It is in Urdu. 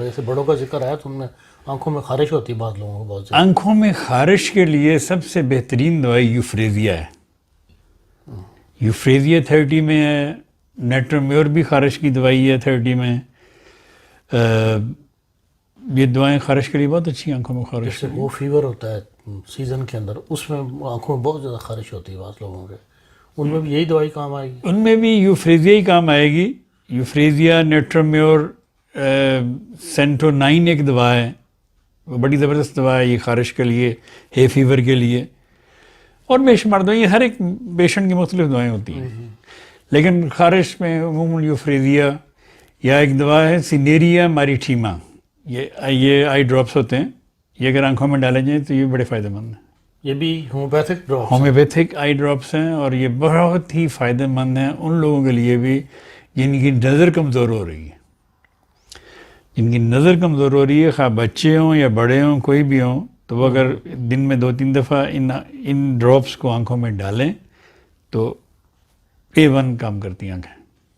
جیسے بڑوں کا ذکر آیا تو ان میں آنکھوں میں خارش ہوتی ہے بعض لوگوں کو بہت زیادہ. آنکھوں میں خارش کے لیے سب سے بہترین دوائی یوفریزیا ہے. یوفریزیا 30 میں ہے. نیٹرمیور بھی خارش کی دوائی ہے 30 میں. یہ دوائیں خارش کے لیے بہت اچھی آنکھوں میں خارش. جیسے وہ فیور ہوتا ہے سیزن کے اندر، اس میں آنکھوں میں بہت زیادہ خارش ہوتی ہے بعض لوگوں کے، ان میں بھی یہی دوائی کام آئے گی؟ ان میں بھی یوفریزیا ہی کام آئے گی. یوفریزیا، نیٹرمیور، سینٹونائن ایک دوا ہے، وہ بڑی زبردست دوا ہے یہ خارش کے لیے، ہے فیور کے لیے، اور بے شمار دوائیں. ہر ایک پیشنٹ کی مختلف دوائیں ہوتی ہیں، لیکن خارش میں عموماً یوفریزیا، یا ایک دوا ہے سینیریا ماریٹیما، یہ آئی ڈراپس ہوتے ہیں. یہ اگر آنکھوں میں ڈالے جائیں تو یہ بڑے فائدہ مند ہیں. یہ بھی ہومیوپیتھک ڈراپس؟ ہومیوپیتھک آئی ڈراپس ہیں، اور یہ بہت ہی فائدہ مند ہیں ان لوگوں کے لیے بھی جن کی نظر کمزور ہو رہی ہے. جن کی نظر کمزور ہو رہی ہے، خواہ بچے ہوں یا بڑے ہوں، کوئی بھی ہوں، تو وہ اگر دن میں 2-3 دفعہ ان ڈراپس کو آنکھوں میں ڈالیں تو A1 کام کرتی ہیں آنکھیں.